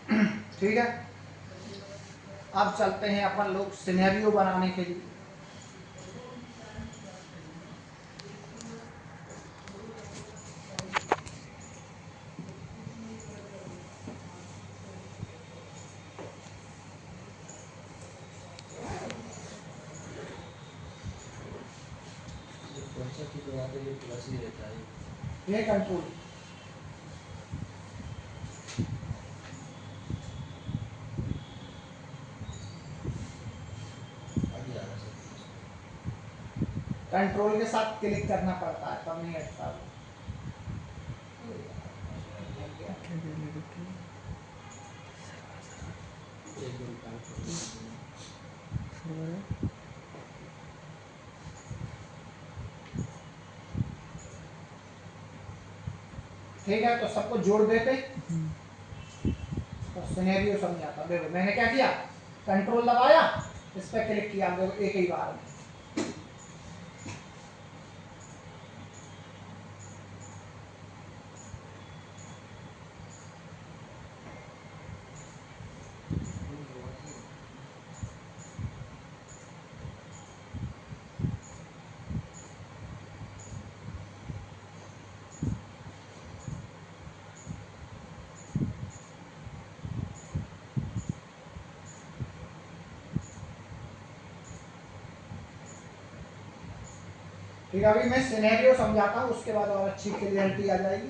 ठीक है, अब चलते हैं अपन लोग सिनेरियो बनाने के लिए। ये कंट्रोल कंट्रोल के साथ क्लिक करना पड़ता है तब नहीं हटता। ठीक है, तो सबको जोड़ देते तो सिनेरियो समझाता। देखो मैंने क्या किया, कंट्रोल दबाया, इस पर क्लिक किया, देखो एक ही बार में। ठीक है, अभी मैं सिनेरियो समझाता हूँ, उसके बाद और अच्छी क्लियरिटी आ जाएगी।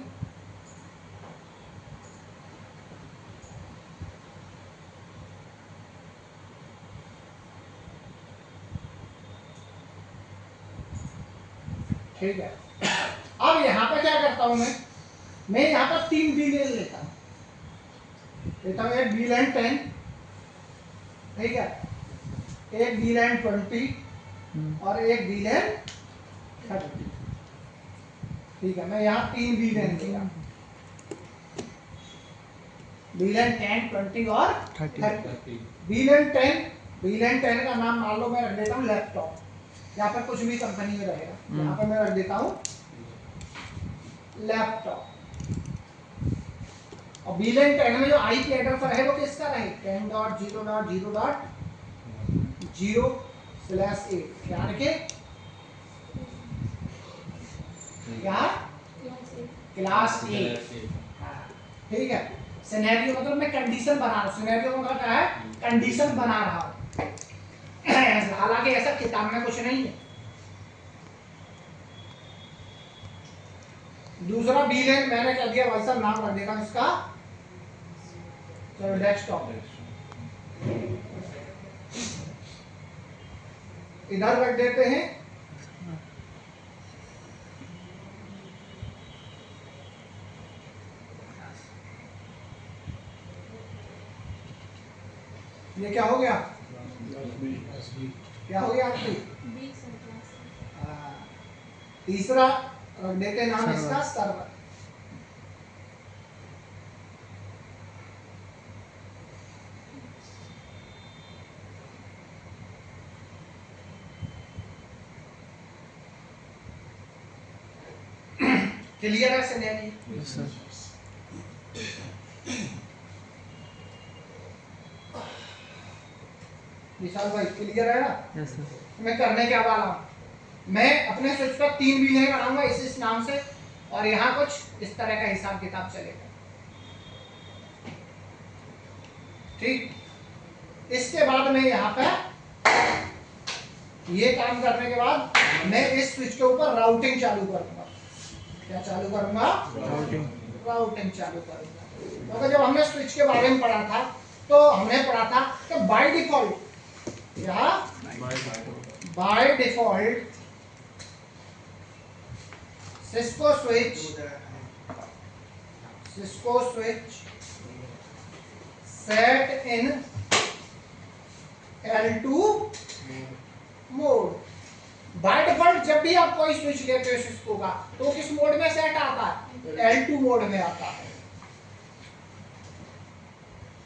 ठीक है, अब यहाँ पे क्या करता हूँ मैं यहाँ पर 3 बीलियन लेता हूँ, एक बीलियन 10, ठीक है, एक बीलियन 20 और एक बीलियन 30। ठीक है, मैं यहाँ 3 बीलियन ले रहा हूँ, बीलियन 10, 20 और 30। बीलियन 10 का नाम मान लो मैं रख देता हूँ लैपटॉप, यहाँ पर कुछ भी कंपनी में रहेगा, यहाँ पर मैं रख देता हूँ लैपटॉप। और बीलियन 10 में जो आईपी एड्रेस रहे वो किसका रहे, 10.0.0.0/8, क्या रखे, क्या, क्लास ए। ठीक है, सिनेरियो मतलब मैं कंडीशन बना रहा हूँ, सिनेरियो मतलब क्या है, कंडीशन बना रहा हूँ, हालांकि ऐसा किताब में कुछ नहीं है। दूसरा बीलियन मैंने कह दिया भाई साहब, नाम रख देगा इसका, चलो डेस्कटॉप, इधर रख देते हैं ये क्या हो गया, क्या हो गया आपकी, तीसरा रख देते नाम इसका सर्वर। क्लियर है सिनेरियो, विशाल भाई क्लियर है ना। Yes sir. मैं करने क्या वाला हूँ, मैं अपने स्विच पर 3 बीलियन बनाऊंगा इस नाम से, और यहाँ कुछ इस तरह का हिसाब किताब चलेगा। ठीक, इसके बाद मैं यहाँ पे ये काम करने के बाद मैं इस स्विच के ऊपर राउटिंग चालू करूंगा। क्या चालू करूंगा, राउटिंग चालू करूंगा। क्योंकि जब हमने स्विच के बारे में पढ़ा था तो हमने पढ़ा था कि बाय डिफॉल्ट, या by default Cisco switch set in L2 mode. By default जब भी आप कोई स्विच लेते हो सिस्को का तो किस मोड में सेट आता है, L2 मोड में आता है।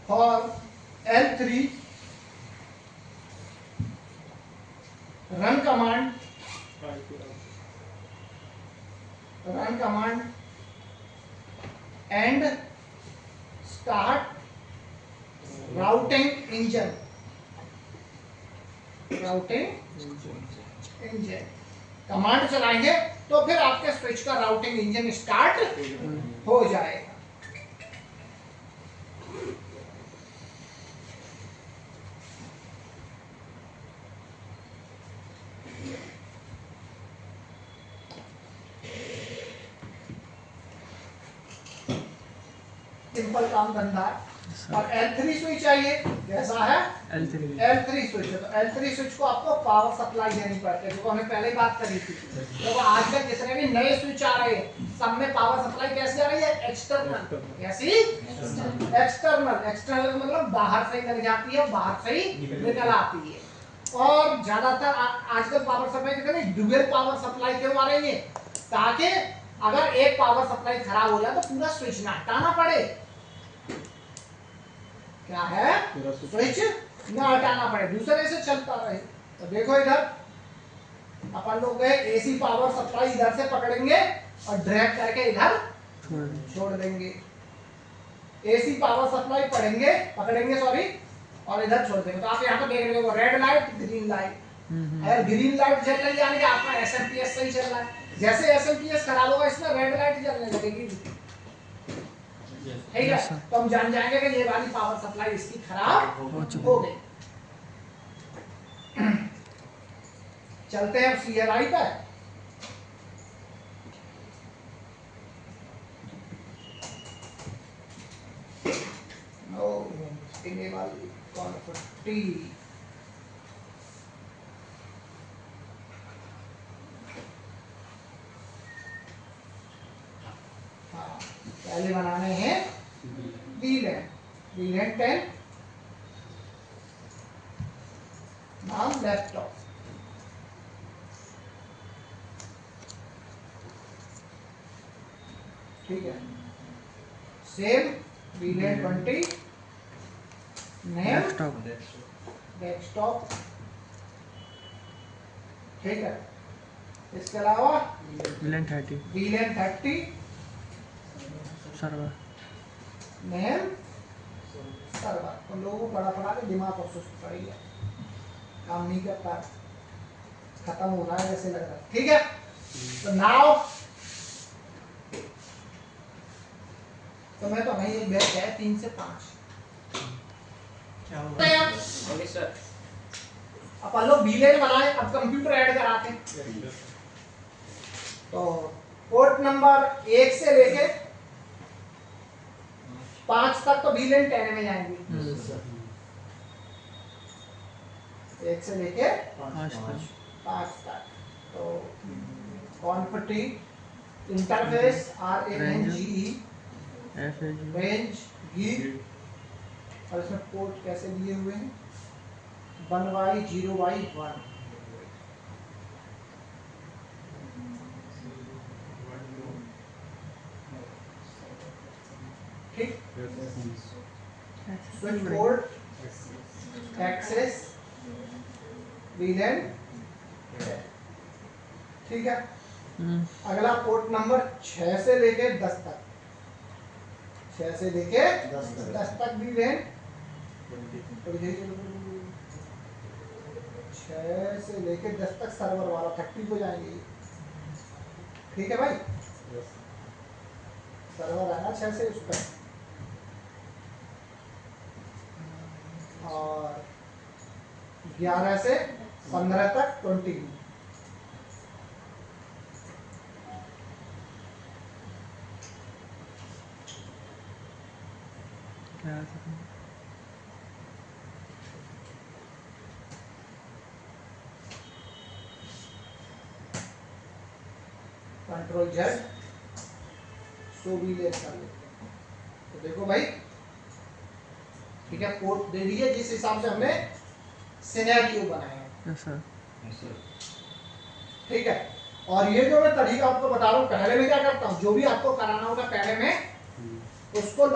और L3 run command and start routing engine, routing engine command चलाएंगे तो फिर आपके स्विच का राउटिंग इंजन स्टार्ट हो जाएगा। सिंपल काम धंधा है। और L3 स्विच चाहिए, कैसा है L3 स्विच है। तो L3 स्विच को आपको पावर सप्लाई देनी पड़ती है, जो हमने पहले बात करी थी। तो आजकल जितने भी नए स्विच आ रहे हैं सब में पावर सप्लाई कैसे आ रही है, एक्सटर्नल। कैसी एक्सटर्नल, एक्सटर्नल मतलब बाहर से लग जाती है, बाहर से ही निकल आती है। और ज्यादातर आजकल पावर सप्लाई कितने ड्यूअल पावर सप्लाई क्यों आ रही है, ताकि अगर एक पावर सप्लाई खराब हो जाए तो पूरा स्विच ना हटाना पड़े। क्या है, स्विच ना हटाना पड़े, दूसरे से चलता रहे। तो देखो इधर अपन लोग गए एसी पावर सप्लाई इधर से पकड़ेंगे और ड्रैग करके इधर छोड़ देंगे। एसी पावर सप्लाई पकड़ेंगे सॉरी, और इधर छोड़ देंगे। तो आप यहाँ पे देख रहे हो रेड लाइट ग्रीन लाइट। अगर ग्रीन लाइट जल रही है यानी कि आपका एसएमपीएस सही चल रहा है। जैसे एसएमपीएस खराब होगा इसमें रेड लाइट जलने लगेगी, ठीक है। तो हम जान जाएंगे कि ये वाली पावर सप्लाई इसकी खराब हो गई। चलते हैं अब CLI पर। वाली क्वांटिटी पहले बनाने हैं VLAN 10 नाम लैपटॉप, ठीक है। सेम VLAN 20 नेम डेस्कटॉप, ठीक है। इसके अलावा VLAN 30 सर्वर नेम सर्वर। उन लोगों को पढ़ा के दिमाग को सुस्त पड़ गया, काम नहीं करता, खत्म हो रहा है जैसे लग रहा है, ठीक है। तो नाउ तो मैं तो नहीं, एक बैच है 3 से 5 अपन लोग VLAN बनाए, अब कंप्यूटर ऐड कराते हैं। तो पोर्ट नंबर 1 से लेके 5 तक तो VLAN 10 में जाएंगे। 1 से लेके 5 तक। तो कॉन्फिटी इंटरफेस RANGE रेंज गी, और इसमें पोर्ट कैसे दिए हुए हैं 1Y 0Y 1, ठीक। स्विच पोर्ट एक्सेस VLAN, ठीक है। अगला पोर्ट नंबर 6 से लेके 10 तक, 6 से लेके 10 तक VLAN, 6 से लेके 10 तक सर्वर वाला 30 को जाएंगे, ठीक है भाई। सर्वर आना 6 से उस पर, और 11 से 15 तक 20। कंट्रोल Z सो भी ले कर लेते हैं। तो देखो भाई, ठीक है, पोर्ट दे दिए जिस हिसाब से हमने सिनेरियो बनाया, यस सर, ठीक है। और ये जो मैं तरीका आपको बता रहा हूँ, पहले मैं क्या करता हूँ, जो भी आपको कराना होगा पहले मैं उसको